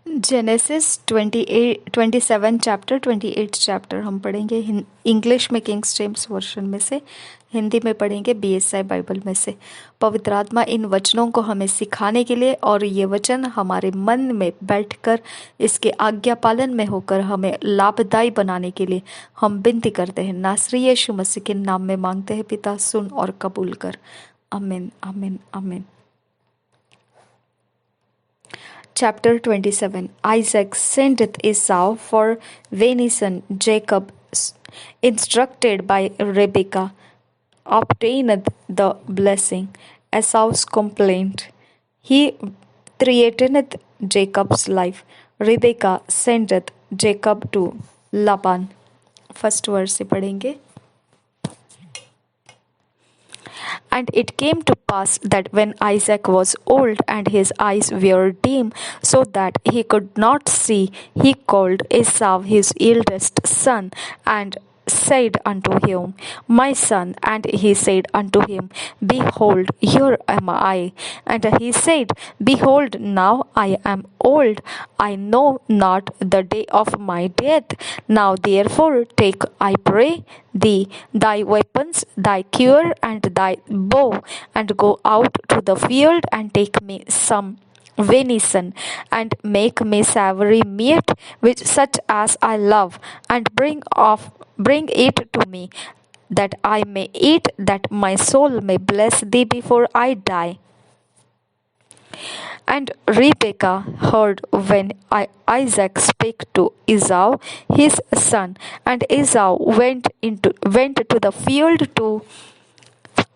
Genesis 27 chapter 28 chapter हम पढ़ेंगे English में किंग जेम्स वर्जन में से, हिंदी में पढ़ेंगे बीएसआई बाइबल में से। पवित्र आत्मा इन वचनों को हमें सिखाने के लिए और ये वचन हमारे मन में बैठकर इसके आज्ञा पालन में होकर हमें लाभदायी बनाने के लिए हम विनती करते हैं। नासरी यीशु मसीह के नाम में मांगते हैं पिता, सुन और कबूल कर। आमीन आमीन आमीन। Chapter 27. Isaac sendeth Esau for venison. Jacob, instructed by Rebekah, obtaineth the blessing. Esau's complaint. He threateneth Jacob's life. Rebekah sendeth Jacob to Laban. First verse से पढ़ेंगे। And it came to pass that when Isaac was old and his eyes were dim, so that he could not see, he called Esau his eldest son, and said unto him, My son. And he said unto him, Behold, here am I. And he said, Behold, now I am old, I know not the day of my death. Now therefore take, I pray thee, thy weapons, thy quiver, and thy bow, and go out to the field, and take me some venison, and make me savory meat, which such as I love, and bring it to me, that I may eat, that my soul may bless thee before I die. And Rebekah heard when Isaac spake to Esau his son, and Esau went to the field to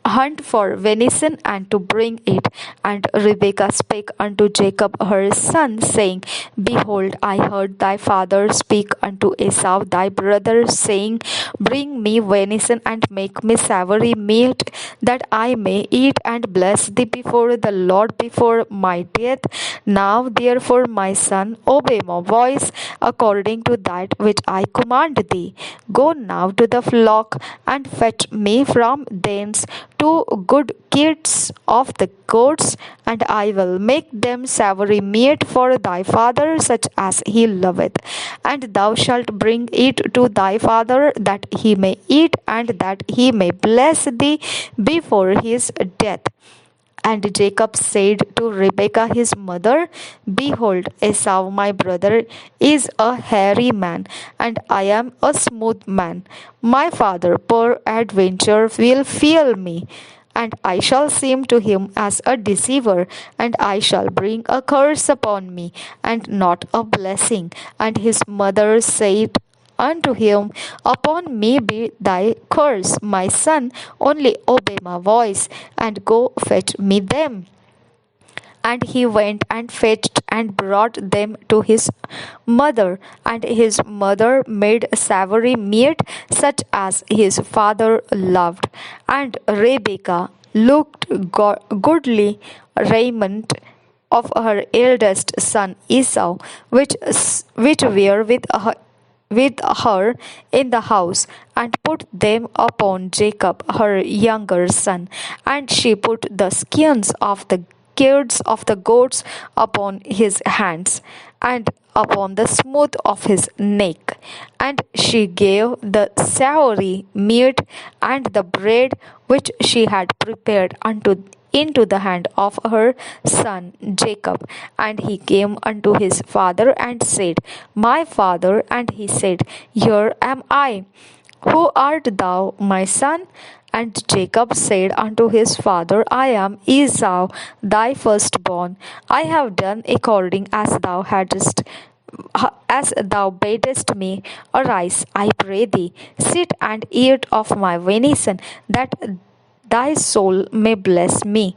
hunt for venison and to bring it. And Rebekah spake unto Jacob her son, saying, Behold, I heard thy father speak unto Esau thy brother, saying, Bring me venison and make me savory meat, that I may eat and bless thee before the Lord before my death. Now therefore, my son, obey my voice according to that which I command thee. Go now to the flock, and fetch me from thence 2 good kids of the goats, and I will make them savory meat for thy father, such as he loveth. And thou shalt bring it to thy father, that he may eat, and that he may bless thee before his death. And Jacob said to Rebekah his mother, Behold, Esau my brother is a hairy man, and I am a smooth man. My father peradventure will fear me, and I shall seem to him as a deceiver, and I shall bring a curse upon me, and not a blessing. And his mother said unto him, Upon me be thy curse, my son, only obey my voice, and go fetch me them. And he went and fetched and brought them to his mother. And his mother made savory meat, such as his father loved. And Rebekah looked goodly raiment of her eldest son Esau, which were with her in the house, and put them upon Jacob her younger son. And she put the skins of the kids of the goats upon his hands, and upon the smooth of his neck. And she gave the savory meat and the bread which she had prepared into the hand of her son Jacob. And he came unto his father and said, My father. And he said, Here am I. Who art thou, my son? And Jacob said unto his father, I am Esau, thy firstborn. I have done according as thou badest me. Arise, I pray thee, sit and eat of my venison, that thy soul may bless me.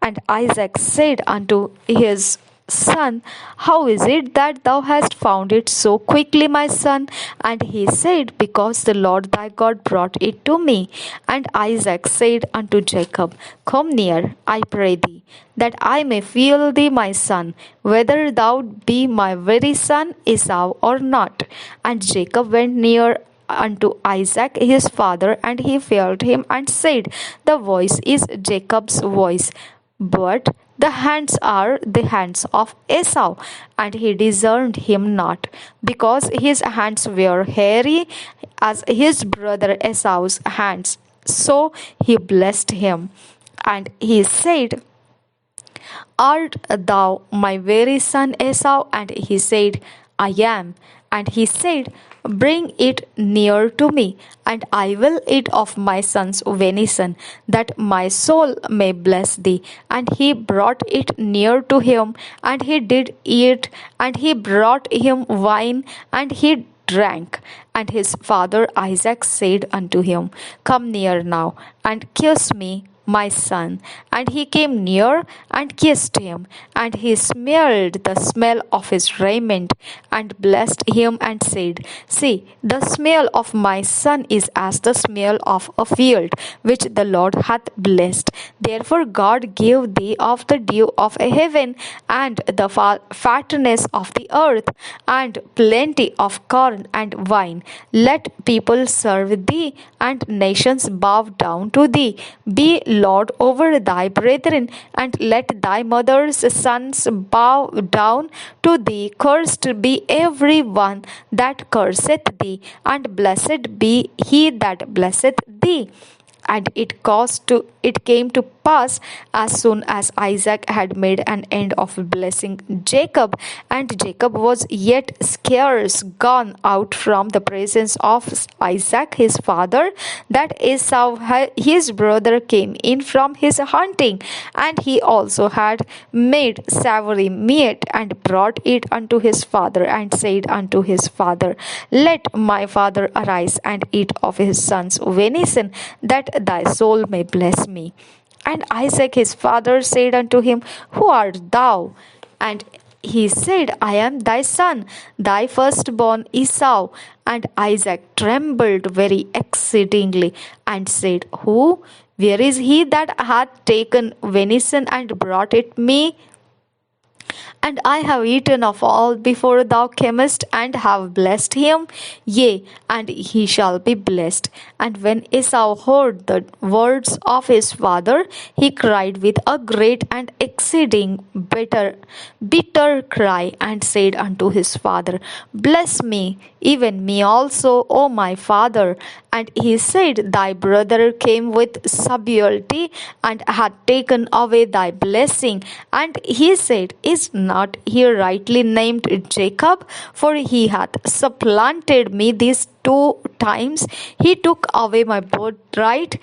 And Isaac said unto his son, How is it that thou hast found it so quickly, my son? And he said, Because the Lord thy God brought it to me. And Isaac said unto Jacob, Come near, I pray thee, that I may feel thee, my son, whether thou be my very son Esau or not. And Jacob went near unto Isaac his father, and he felt him, and said, The voice is Jacob's voice, but The hands are the hands of Esau, and he discerned him not, because his hands were hairy as his brother Esau's hands. So he blessed him. And he said, Art thou my very son Esau? And he said, I am. And he said, Bring it near to me, and I will eat of my son's venison, that my soul may bless thee. And he brought it near to him, and he did eat, and he brought him wine, and he drank. And his father Isaac said unto him, Come near now, and kiss me, my son. And he came near and kissed him, and he smelled the smell of his raiment, and blessed him, and said, See, the smell of my son is as the smell of a field which the Lord hath blessed. Therefore God gave thee of the dew of heaven, and the fatness of the earth, and plenty of corn and wine. Let people serve thee, and nations bow down to thee. Be Lord over thy brethren, and let thy mother's sons bow down to thee. Cursed be every one that curseth thee, and blessed be he that blesseth thee. And it came to pass, as soon as Isaac had made an end of blessing Jacob, and Jacob was yet scarce gone out from the presence of Isaac his father, that Esau his brother came in from his hunting, and he also had made savory meat, and brought it unto his father, and said unto his father, Let my father arise and eat of his son's venison, that thy soul may bless me. And Isaac his father said unto him, Who art thou? And he said, I am thy son, thy firstborn Esau. And Isaac trembled very exceedingly, and said, Who? Where is he that hath taken venison and brought it me? And I have eaten of all before thou camest, and have blessed him. Yea, and he shall be blessed. And when Esau heard the words of his father, he cried with a great and exceeding bitter cry, and said unto his father, Bless me, even me also, O my father. And he said, Thy brother came with subtlety, and hath taken away thy blessing. And he said, Is not he rightly named Jacob? For he hath supplanted me these 2 times. He took away my birthright,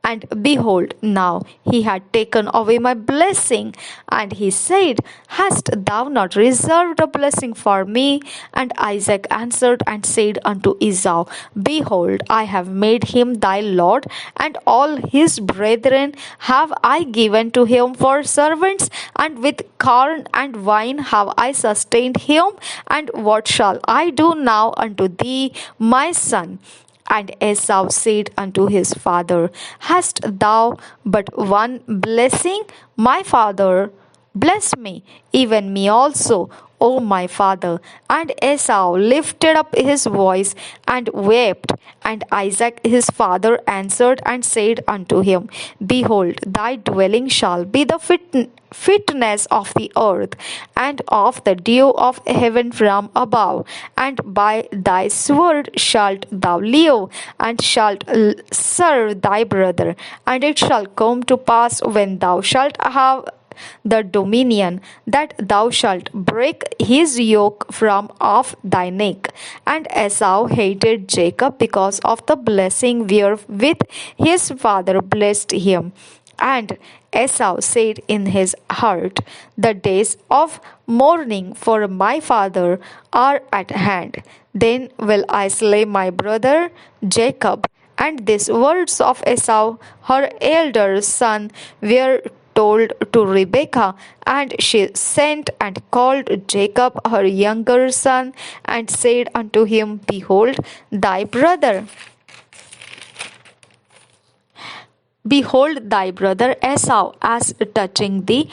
and behold, now he had taken away my blessing. And he said, Hast thou not reserved a blessing for me? And Isaac answered and said unto Esau, Behold, I have made him thy Lord, and all his brethren have I given to him for servants, and with corn and wine have I sustained him. And what shall I do now unto thee, my son? And Esau said unto his father, Hast thou but one blessing? My father, bless me, even me also, O my father. And Esau lifted up his voice and wept. And Isaac his father answered and said unto him, Behold, thy dwelling shall be the fitness of the earth, and of the dew of heaven from above. And by thy sword shalt thou live, and shalt serve thy brother. And it shall come to pass, when thou shalt have the dominion, that thou shalt break his yoke from off thy neck. And Esau hated Jacob because of the blessing wherewith his father blessed him. And Esau said in his heart, The days of mourning for my father are at hand. Then will I slay my brother Jacob. And these words of Esau, her elder son, were told to Rebekah, and she sent and called Jacob her younger son, and said unto him, Behold thy brother. Behold thy brother Esau, as touching thee,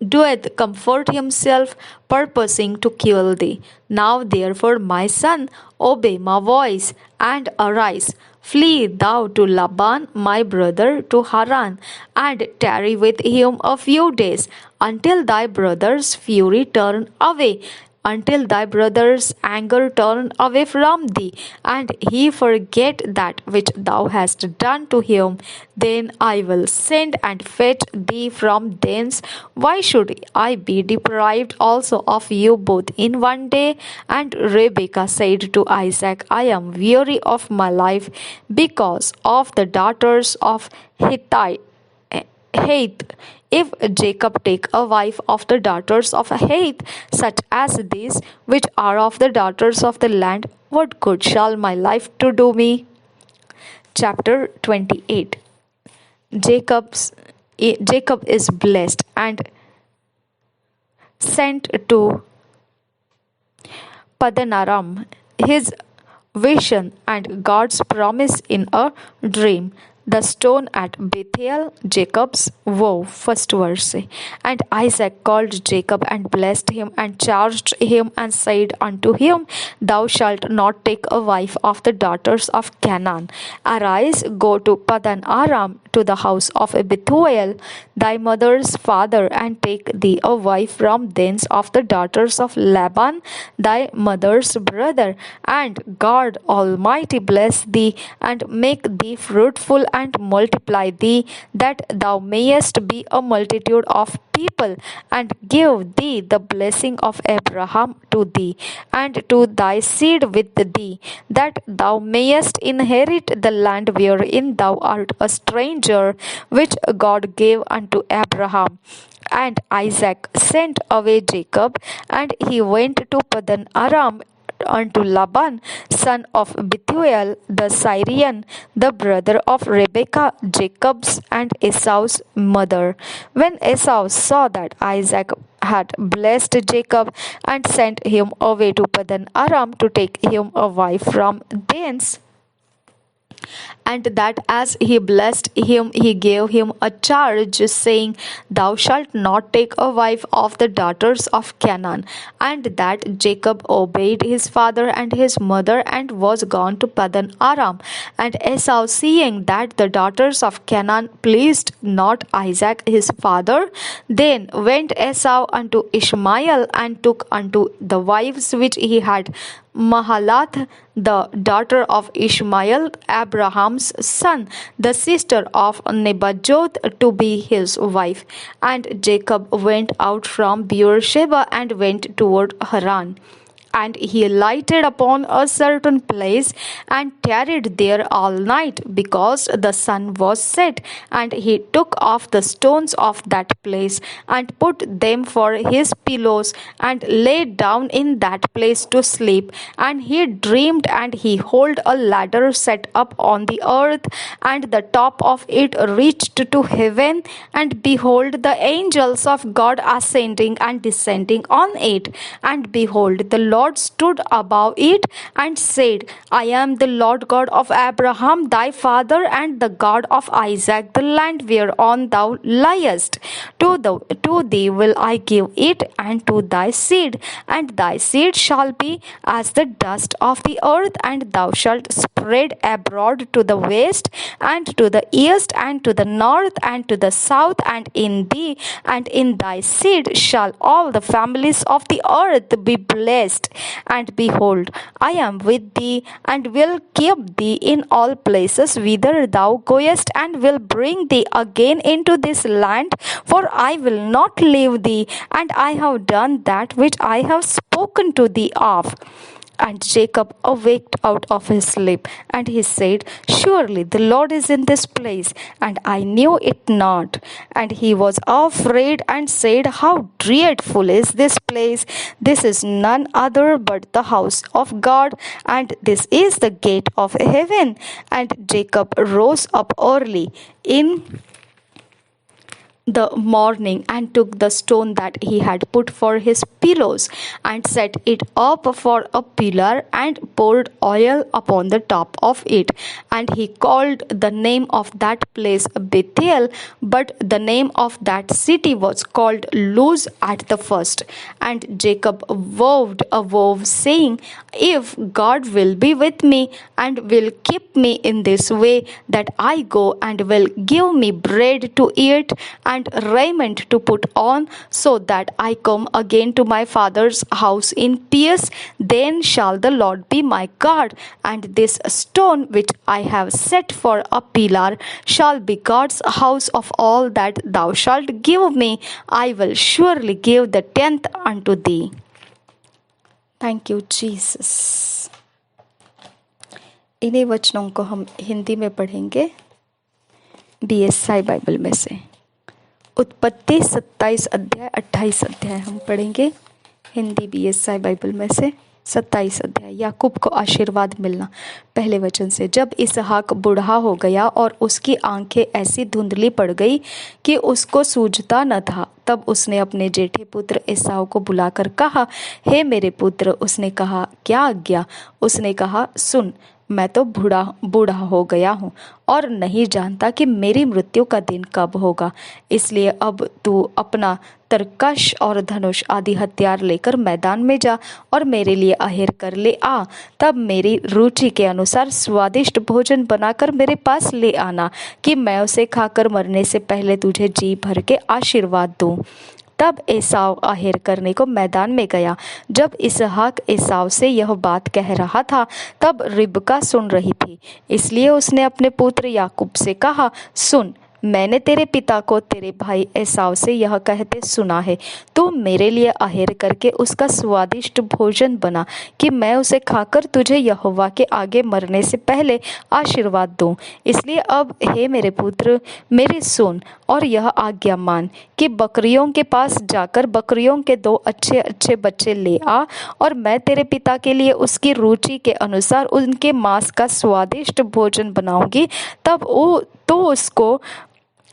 doeth comfort himself, purposing to kill thee. Now therefore, my son, obey my voice, and arise. Flee thou to Laban my brother to Haran, and tarry with him a few days, until thy brother's fury turn away, until thy brother's anger turn away from thee, and he forget that which thou hast done to him. Then I will send and fetch thee from thence. Why should I be deprived also of you both in one day? And Rebekah said to Isaac, I am weary of my life because of the daughters of Heth. If Jacob take a wife of the daughters of Heth, such as these, which are of the daughters of the land, what good shall my life to do me? Chapter 28. Jacob is blessed and sent to Padanaram. His vision and God's promise in a dream. The stone at Bethel, Jacob's vow. First verse. And Isaac called Jacob and blessed him and charged him and said unto him, Thou shalt not take a wife of the daughters of Canaan. Arise, go to Padan Aram, to the house of Bethuel, thy mother's father, and take thee a wife from thence of the daughters of Laban, thy mother's brother. And God Almighty bless thee, and make thee fruitful, and multiply thee, that thou mayest be a multitude of people, and give thee the blessing of Abraham to thee, and to thy seed with thee, that thou mayest inherit the land wherein thou art a stranger, which God gave unto Abraham. And Isaac sent away Jacob, and he went to Padan Aram unto Laban, son of Bethuel the Syrian, the brother of Rebekah, Jacob's and Esau's mother. When Esau saw that Isaac had blessed Jacob and sent him away to Padan Aram to take him a wife from thence, and that as he blessed him, he gave him a charge, saying, Thou shalt not take a wife of the daughters of Canaan. And that Jacob obeyed his father and his mother, and was gone to Padan Aram. And Esau, seeing that the daughters of Canaan pleased not Isaac his father, then went Esau unto Ishmael, and took unto the wives which he had Mahalath, the daughter of Ishmael, Abraham's son, the sister of Nebajoth, to be his wife. And Jacob went out from Beersheba and went toward Haran. And he lighted upon a certain place, and tarried there all night, because the sun was set. And he took off the stones of that place, and put them for his pillows, and lay down in that place to sleep. And he dreamed, and he hold a ladder set up on the earth, and the top of it reached to heaven. And behold, the angels of God ascending and descending on it. And behold, the Lord stood above it, and said, I am the Lord God of Abraham thy father, and the God of Isaac, the land whereon thou liest. To thee will I give it, and to thy seed. And thy seed shall be as the dust of the earth, and thou shalt spread abroad to the west, and to the east, and to the north, and to the south. And in thee and in thy seed shall all the families of the earth be blessed. And behold, I am with thee, and will keep thee in all places whither thou goest, and will bring thee again into this land, for I will not leave thee, and I have done that which I have spoken to thee of. And Jacob awaked out of his sleep, and he said, Surely the Lord is in this place, and I knew it not. And he was afraid, and said, How dreadful is this place! This is none other but the house of God, and this is the gate of heaven. And Jacob rose up early in the morning and took the stone that he had put for his pillows and set it up for a pillar and poured oil upon the top of it. And he called the name of that place Bethel, but the name of that city was called Luz at the first. And Jacob vowed a vow, saying, If God will be with me and will keep me in this way that I go, and will give me bread to eat and raiment to put on, so that I come again to my father's house in peace, then shall the Lord be my God, and this stone which I have set for a pillar shall be God's house. Of all that thou shalt give me, I will surely give the tenth unto thee. Thank you Jesus. इन्हीं वचनों को हम हिंदी में पढ़ेंगे BSI Bible में से। उत्पत्ति 27 अध्याय 28 अध्याय हम पढ़ेंगे हिंदी बीएसआई बाइबल में से। 27 अध्याय। याकूब को आशीर्वाद मिलना। पहले वचन से, जब इसहाक बूढ़ा हो गया और उसकी आंखें ऐसी धुंधली पड़ गई कि उसको सूझता न था, तब उसने अपने जेठे पुत्र एसाव को बुलाकर कहा, हे मेरे पुत्र। उसने कहा, क्या आज्ञा? उसने कहा, सुन, मैं तो बूढ़ा हो गया हूँ और नहीं जानता कि मेरी मृत्यु का दिन कब होगा। इसलिए अब तू अपना तरकश और धनुष आदि हथियार लेकर मैदान में जा और मेरे लिए आहेर कर ले आ। तब मेरी रुचि के अनुसार स्वादिष्ट भोजन बनाकर मेरे पास ले आना, कि मैं उसे खाकर मरने से पहले तुझे जी भर के आशीर्वाद दूं। तब एसाव आहेर करने को मैदान में गया। जब इसहाक एसाव से यह बात कह रहा था, तब रिबका सुन रही थी। इसलिए उसने अपने पुत्र याकूब से कहा, सुन, मैंने तेरे पिता को तेरे भाई एसाव से यह कहते सुना है, तू मेरे लिए आहेर करके उसका स्वादिष्ट भोजन बना, कि मैं उसे खाकर तुझे यहोवा के आगे मरने से पहले आशीर्वाद दूं। इसलिए अब हे मेरे पुत्र, मेरी सुन और यह आज्ञा मान, कि बकरियों के पास जाकर बकरियों के 2 अच्छे अच्छे बच्चे ले आ, और मैं तेरे पिता के लिए उसकी रुचि के अनुसार उनके मांस का स्वादिष्ट भोजन बनाऊंगी। तब तो उसको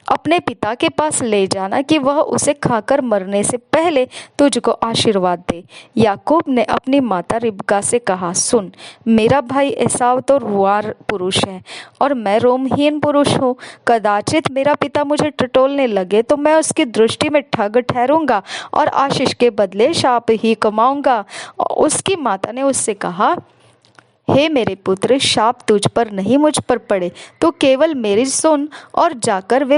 अपने पिता के पास ले जाना, कि वह उसे खाकर मरने से पहले तुझको आशीर्वाद दे। याकूब ने अपनी माता रिबका से कहा, सुन, मेरा भाई एसाव तो रुआर पुरुष है और मैं रोमहीन पुरुष हूँ। कदाचित मेरा पिता मुझे टटोलने लगे तो मैं उसकी दृष्टि में ठग ठहरूंगा और आशीष के बदले शाप ही कमाऊंगा। उसकी माता ने उससे कहा, हे मेरे पुत्र, शाप तुझ पर नहीं मुझ पर पड़े, तो केवल मेरी सुन और जाकर वे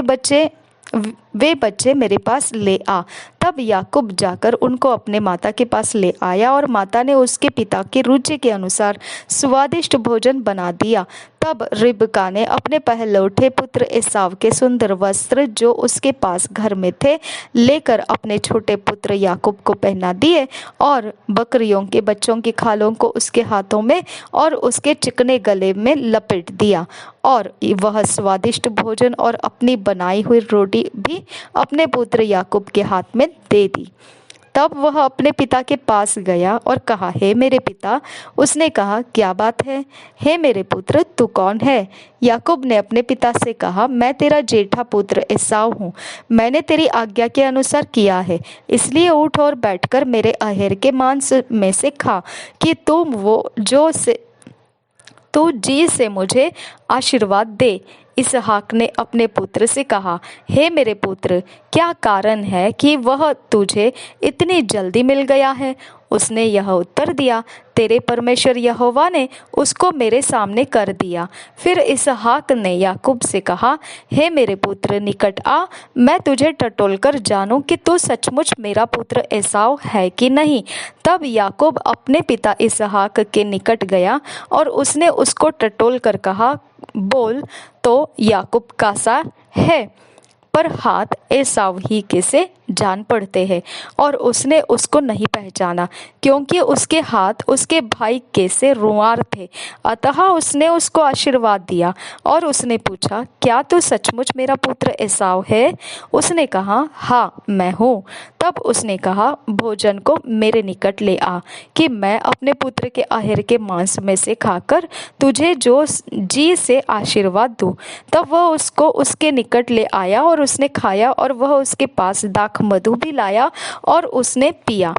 बच्चे मेरे पास ले आ। तब याकूब जाकर उनको अपने माता के पास ले आया, और माता ने उसके पिता की रुचि के अनुसार स्वादिष्ट भोजन बना दिया। तब रिबका ने अपने पहलौठे पुत्र एसाव के सुंदर वस्त्र जो उसके पास घर में थे लेकर अपने छोटे पुत्र याकूब को पहना दिए, और बकरियों के बच्चों की खालों को उसके हाथों में और उसके चिकने गले में लपेट दिया, और वह स्वादिष्ट भोजन और अपनी बनाई हुई रोटी भी अपने पुत्र याकूब के हाथ में दे दी। तब वह अपने पिता के पास गया और कहा, हे मेरे पिता। उसने कहा, क्या बात है? हे मेरे पुत्र, तू कौन है? याकूब ने अपने पिता से कहा, मैं तेरा जेठा पुत्र एसाव हूँ। मैंने तेरी आज्ञा के अनुसार किया है, इसलिए उठ और बैठकर मेरे आहेर के मांस में से खा, कि तू जी से मुझे आशीर्वाद दे। इसहाक ने अपने पुत्र से कहा, हे मेरे पुत्र, क्या कारण है कि वह तुझे इतनी जल्दी मिल गया है? उसने यह उत्तर दिया, तेरे परमेश्वर यहोवा ने उसको मेरे सामने कर दिया। फिर इसहाक ने याकूब से कहा, हे मेरे पुत्र, निकट आ, मैं तुझे टटोल कर जानूं कि तू सचमुच मेरा पुत्र एसाव है कि नहीं। तब याकूब अपने पिता इसहाक के निकट गया और उसने उसको टटोल कर कहा, बोल। तो याकूब कासा है, पर हाथ एसाव ही के से जान पड़ते हैं। और उसने उसको नहीं पहचाना, क्योंकि उसके हाथ उसके भाई के से रुआर थे। अतः उसने उसको आशीर्वाद दिया। और उसने पूछा, क्या तू सचमुच मेरा पुत्र एसाव है? उसने कहा, हाँ मैं हूँ। तब उसने कहा, भोजन को मेरे निकट ले आ, कि मैं अपने पुत्र के अहेर के मांस में से खाकर तुझे जो जी से आशीर्वाद दूं। तब वह उसको उसके निकट ले आया और उसने खाया, और वह उसके पास दाख मधु भी लाया और उसने पिया।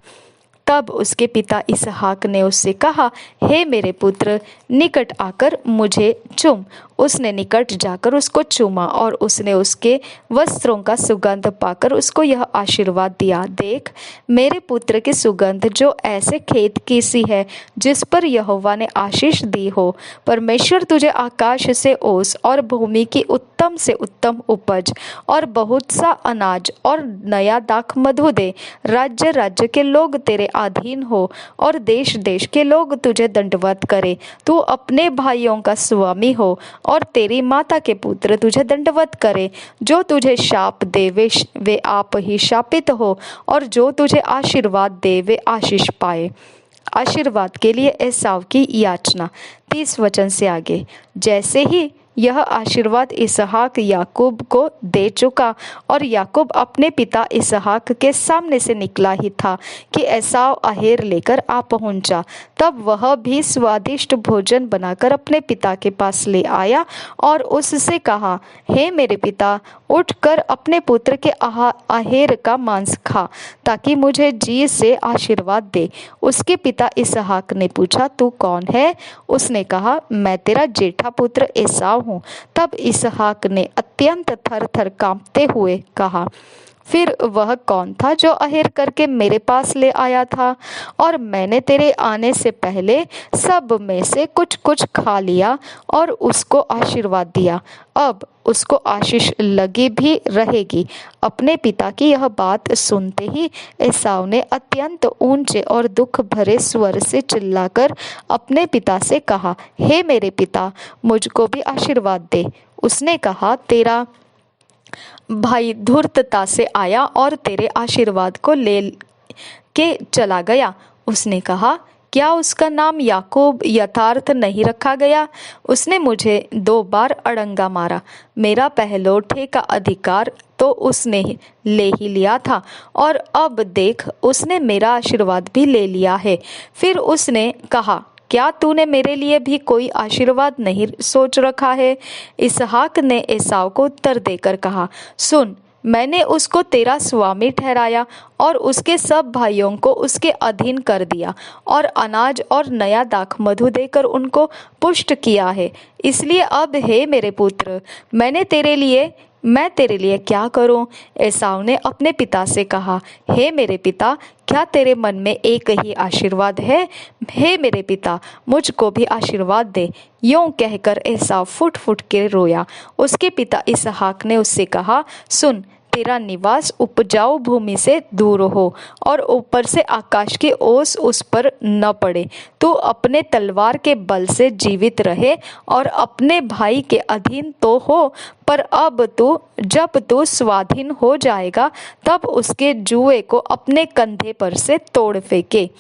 तब उसके पिता इसहाक ने उससे कहा, हे मेरे पुत्र, निकट आकर मुझे चूम। उसने निकट जाकर उसको चूमा, और उसने उसके वस्त्रों का सुगंध पाकर उसको यह आशीर्वाद दिया, देख मेरे पुत्र की सुगंध जो ऐसे खेत की सी है जिस पर यहोवा ने आशीष दी हो। परमेश्वर तुझे आकाश से ओस और भूमि की उत्तम से उत्तम उपज और बहुत सा अनाज और नया दाख मधु दे। राज्य राज्य के लोग तेरे अधीन हो और देश देश के लोग तुझे दंडवत करे। तू अपने भाइयों का स्वामी हो और तेरी माता के पुत्र तुझे दंडवत करे। जो तुझे शाप दे वे आप ही शापित हो, और जो तुझे आशीर्वाद दे वे आशीष पाए। आशीर्वाद के लिए एसाव की याचना। 30 वचन से आगे। जैसे ही यह आशीर्वाद इसहाक याकूब को दे चुका और याकूब अपने पिता इसहाक के सामने से निकला ही था कि एसाव अहेर लेकर आ पहुंचा। तब वह भी स्वादिष्ट भोजन बनाकर अपने पिता के पास ले आया और उससे कहा, हे मेरे पिता, उठकर अपने पुत्र के अहेर का मांस खा, ताकि मुझे जी से आशीर्वाद दे। उसके पिता इसहाक ने पूछा, तू कौन है? उसने कहा, मैं तेरा जेठा पुत्र एसाव हूँ। तब इसहाक ने अत्यंत थर थर कांपते हुए कहा, फिर वह कौन था जो अहेर करके मेरे पास ले आया था? और मैंने तेरे आने से पहले सब में से कुछ कुछ खा लिया और उसको आशीर्वाद दिया। अब उसको आशीष लगी भी रहेगी। अपने पिता की यह बात सुनते ही एसाव ने अत्यंत ऊंचे और दुख भरे स्वर से चिल्लाकर अपने पिता से कहा, हे मेरे पिता, मुझको भी आशीर्वाद दे। उसने कहा, तेरा भाई धूर्तता से आया और तेरे आशीर्वाद को ले के चला गया। उसने कहा, क्या उसका नाम याकूब यथार्थ नहीं रखा गया? उसने मुझे 2 बार अड़ंगा मारा। मेरा पहलौठे का अधिकार तो उसने ले ही लिया था, और अब देख उसने मेरा आशीर्वाद भी ले लिया है। फिर उसने कहा, क्या तूने मेरे लिए भी कोई आशीर्वाद नहीं सोच रखा है? इसहाक ने एसाव को उत्तर देकर कहा, सुन, मैंने उसको तेरा स्वामी ठहराया और उसके सब भाइयों को उसके अधीन कर दिया और अनाज और नया दाख मधु देकर उनको पुष्ट किया है। इसलिए अब हे मेरे पुत्र, मैं तेरे लिए क्या करूं? एसाव ने अपने पिता से कहा, हे मेरे पिता, क्या तेरे मन में एक ही आशीर्वाद है? हे मेरे पिता, मुझको भी आशीर्वाद दे। यूं कहकर एसाव फुट फुट के रोया। उसके पिता इसहाक ने उससे कहा, सुन, तेरा निवास उपजाऊ भूमि से दूर हो और ऊपर से आकाश की ओस उस पर न पड़े। तू अपने तलवार के बल से जीवित रहे और अपने भाई के अधीन तो हो, पर अब जब तू स्वाधीन हो जाएगा तब उसके जुए को अपने कंधे पर से तोड़ फेंके।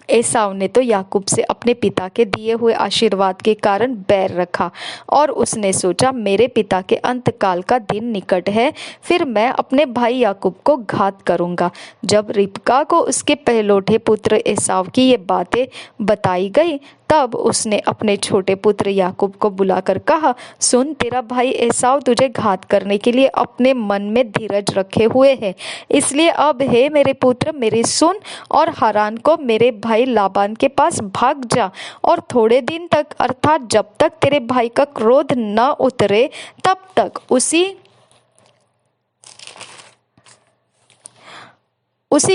एसाव ने तो याकूब से अपने पिता के दिए हुए आशीर्वाद के कारण बैर रखा और उसने सोचा, मेरे पिता के अंतकाल का दिन निकट है, फिर मैं अपने भाई याकूब को घात करूंगा। जब रिबका को उसके पहलौठे पुत्र एसाव की ये बातें बताई गई, तब उसने अपने छोटे पुत्र याकूब को बुलाकर कहा, सुन, तेरा भाई एसाव तुझे घात करने के लिए अपने मन में धीरज रखे हुए है। इसलिए अब हे मेरे पुत्र, मेरी सुन और हारान को मेरे भाई लाबान के पास भाग जा और थोड़े दिन तक, अर्थात जब तक तेरे भाई का क्रोध न उतरे, तब तक उसी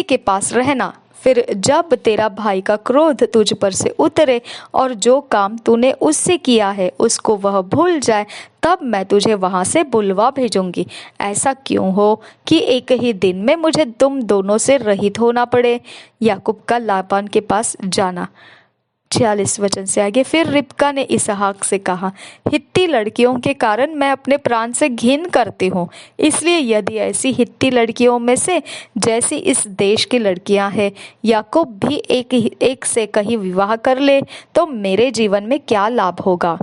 के पास रहना। फिर जब तेरा भाई का क्रोध तुझ पर से उतरे और जो काम तूने उससे किया है उसको वह भूल जाए, तब मैं तुझे वहां से बुलवा भेजूंगी। ऐसा क्यों हो कि एक ही दिन में मुझे तुम दोनों से रहित होना पड़े। याकूब का लाबान के पास जाना। 46 वचन से आगे, फिर रिबका ने इसहाक से कहा, हित्ती लड़कियों के कारण मैं अपने प्राण से घिन करती हूँ, इसलिए यदि ऐसी हित्ती लड़कियों में से जैसी इस देश की लड़कियां हैं, याकूब भी एक से कहीं विवाह कर ले तो मेरे जीवन में क्या लाभ होगा।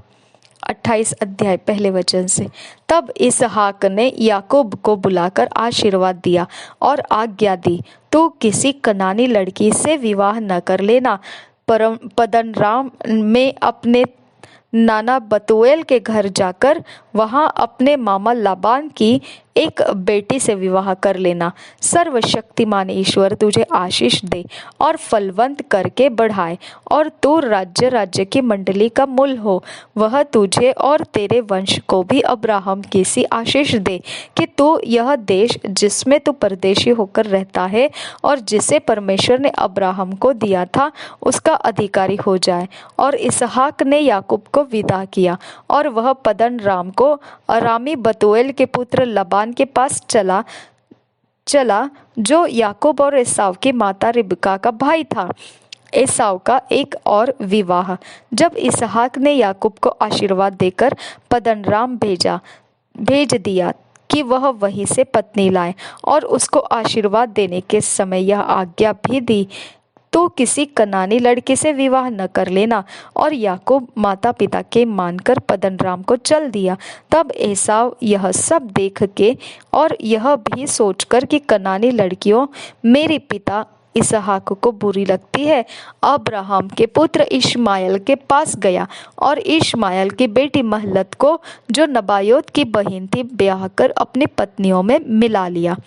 28 अध्याय पहले वचन से, तब इसहाक ने याकूब को बुलाकर आशीर्वाद दिया और आज्ञा दी, तू किसी कनानी लड़की से विवाह न कर लेना। पद्दनराम में अपने नाना बतूएल के घर जाकर वहां अपने मामा लाबान की एक बेटी से विवाह कर लेना। सर्वशक्तिमान ईश्वर तुझे आशीष दे और फलवंत करके बढ़ाए, और तू राज्य की मंडली का मूल हो। वह तुझे और तेरे वंश को भी अब्राहम की सी आशीष दे कि तू यह देश जिसमें तू परदेशी होकर रहता है और जिसे परमेश्वर ने अब्राहम को दिया था उसका अधिकारी हो जाए। और इसहाक ने याकूब को विदा किया और वह पद्दनराम को अरामी बतूएल के पुत्र लबान के पास चला जो याकूब और एसाव की माता रिबका का भाई था। एसाव का एक और विवाह। जब इसहाक ने याकूब को आशीर्वाद देकर पद्दनराम भेज दिया कि वह वहीं से पत्नी लाए, और उसको आशीर्वाद देने के समय यह आज्ञा भी दी, तो किसी कनानी लड़के से विवाह न कर लेना। और याकूब माता पिता के मानकर पद्दनराम को चल दिया। तब एसाव यह सब देख के और यह भी सोचकर कि कनानी लड़कियों मेरे पिता इसहाक को बुरी लगती है, अब्राहम के पुत्र इश्माएल के पास गया और इश्माएल की बेटी महलत को, जो नबायोत की बहन थी, ब्याह कर अपनी पत्नियों में मिला लिया।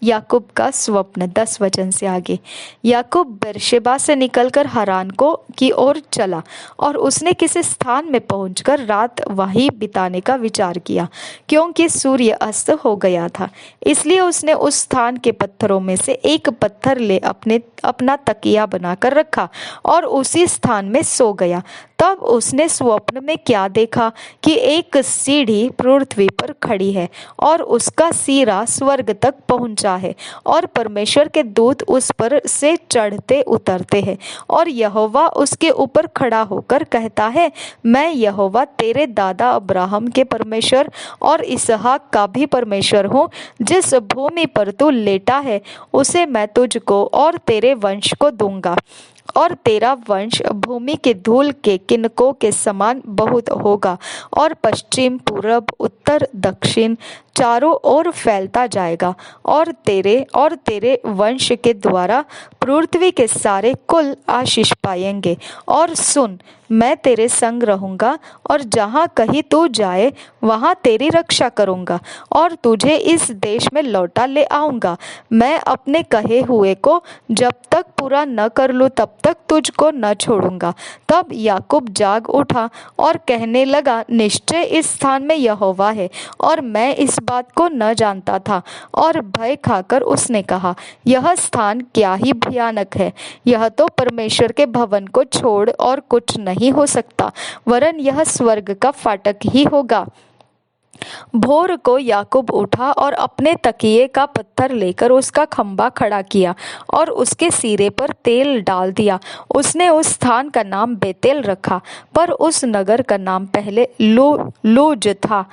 याकूब का स्वप्न 10 वचन से आगे, याकूब बेरशेबा से निकलकर हरान की ओर चला और उसने किसी स्थान में पहुंचकर रात वहीं बिताने का विचार किया, क्योंकि सूर्य अस्त हो गया था। इसलिए उसने उस स्थान के पत्थरों में से एक पत्थर ले अपना तकिया बनाकर रखा और उसी स्थान में सो गया। तब उसने स्वप्न में क्या देखा कि एक सीढ़ी पृथ्वी पर खड़ी है और उसका सिरा स्वर्ग तक पहुंचा है, और परमेश्वर के दूत उस पर से चढ़ते उतरते हैं, और यहोवा उसके ऊपर खड़ा होकर कहता है, मैं यहोवा तेरे दादा अब्राहम के परमेश्वर और इसहाक का भी परमेश्वर हूँ। जिस भूमि पर तू लेटा है उसे मैं तुझको और तेरे वंश को दूंगा, और तेरा वंश भूमि के धूल के किनकों के समान बहुत होगा, और पश्चिम पूरब उत्तर दक्षिण चारों ओर फैलता जाएगा, और तेरे वंश के द्वारा पृथ्वी के सारे कुल आशीष पाएंगे। और सुन, मैं तेरे संग रहूंगा और जहाँ कहीं तू जाए वहाँ तेरी रक्षा करूंगा और तुझे इस देश में लौटा ले आऊंगा। मैं अपने कहे हुए को जब तक पूरा न कर लूँ तब तक तुझको न छोड़ूंगा। तब याकूब जाग उठा और कहने लगा, निश्चय इस स्थान में यहोवा है और मैं इस बात को न जानता था। और भय खाकर उसने कहा, यह स्थान क्या ही भयानक है, यह तो परमेश्वर के भवन को छोड़ और कुछ नहीं हो सकता, वरन यह स्वर्ग का फाटक ही होगा। भोर को याकूब उठा और अपने तकिए का पत्थर लेकर उसका खंबा खड़ा किया और उसके सिरे पर तेल डाल दिया। उसने उस स्थान का नाम बेतेल रखा, पर उस नगर का नाम पहले लूज था।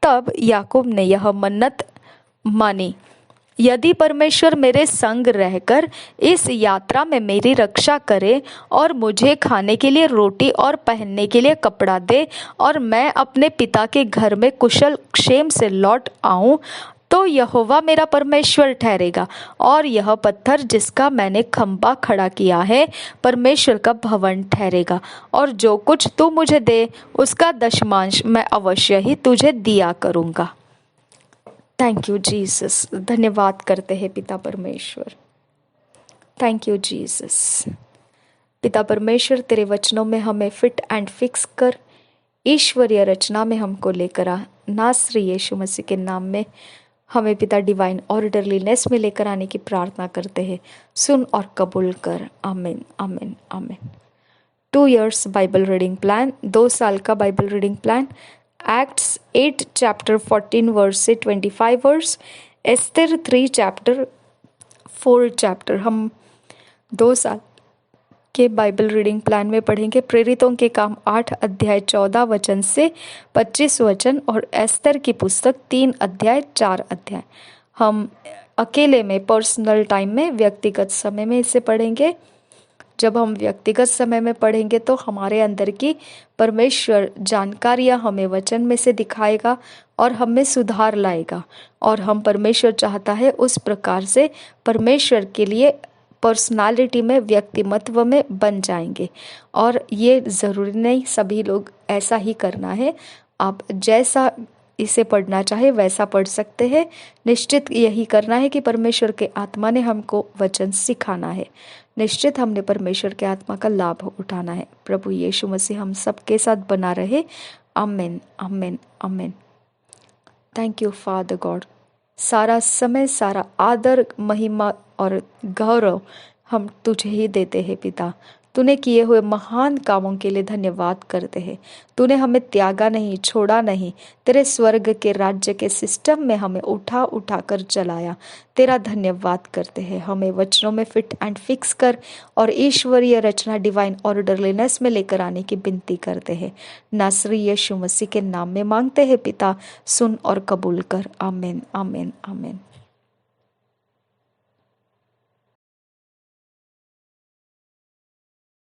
तब याकूब ने यह मन्नत मानी, यदि परमेश्वर मेरे संग रहकर इस यात्रा में मेरी रक्षा करे और मुझे खाने के लिए रोटी और पहनने के लिए कपड़ा दे और मैं अपने पिता के घर में कुशल क्षेम से लौट आऊं, तो यहोवा मेरा परमेश्वर ठहरेगा और यह पत्थर जिसका मैंने खंबा खड़ा किया है परमेश्वर का भवन ठहरेगा। और जो कुछ तू मुझे दे उसका दशमांश मैं अवश्य ही तुझे दिया करूँगा। Thank you Jesus. धन्यवाद करते हैं पिता परमेश्वर। Thank you Jesus. पिता परमेश्वर, तेरे वचनों में हमें फिट एंड फिक्स कर, ईश्वरीय रचना में हमको लेकर आ। नासरी यीशु मसीह के नाम में हमें पिता डिवाइन ऑर्डरलीनेस में लेकर आने की प्रार्थना करते हैं। सुन और कबूल कर। आमीन आमीन आमीन। 2 years बाइबल रीडिंग प्लान, 2 साल का Bible reading plan. Acts 8 chapter 14 verse से 25 verse, एस्तर 3 chapter 4 chapter। हम 2 साल के बाइबल रीडिंग प्लान में पढ़ेंगे प्रेरितों के काम 8 अध्याय 14 वचन से 25 वचन और एस्तर की पुस्तक 3 अध्याय 4 अध्याय। हम अकेले में पर्सनल टाइम में व्यक्तिगत समय में इसे पढ़ेंगे। जब हम व्यक्तिगत समय में पढ़ेंगे तो हमारे अंदर की परमेश्वर जानकारियां हमें वचन में से दिखाएगा और हमें सुधार लाएगा, और हम परमेश्वर चाहता है उस प्रकार से परमेश्वर के लिए पर्सनालिटी में व्यक्तिमत्व में बन जाएंगे। और ये ज़रूरी नहीं सभी लोग ऐसा ही करना है, आप जैसा इसे पढ़ना चाहे वैसा पढ़ सकते हैं। निश्चित यही करना है कि परमेश्वर के आत्मा ने हमको वचन सिखाना है, निश्चित हमने परमेश्वर के आत्मा का लाभ उठाना है। प्रभु यीशु मसीह हम सबके साथ बना रहे। आमीन आमीन आमीन। Thank you father God. सारा समय, सारा आदर, महिमा और गौरव हम तुझे ही देते हैं पिता। तूने किए हुए महान कामों के लिए धन्यवाद करते हैं। तूने हमें त्यागा नहीं, छोड़ा नहीं, तेरे स्वर्ग के राज्य के सिस्टम में हमें उठा उठा कर चलाया। तेरा धन्यवाद करते हैं। हमें वचनों में फिट एंड फिक्स कर और ईश्वरीय रचना डिवाइन ऑर्डरलीनेस में लेकर आने की विनती करते हैं। नासरी यीशु मसीह के नाम में मांगते हैं पिता, सुन और कबूल कर। आमीन आमीन आमीन।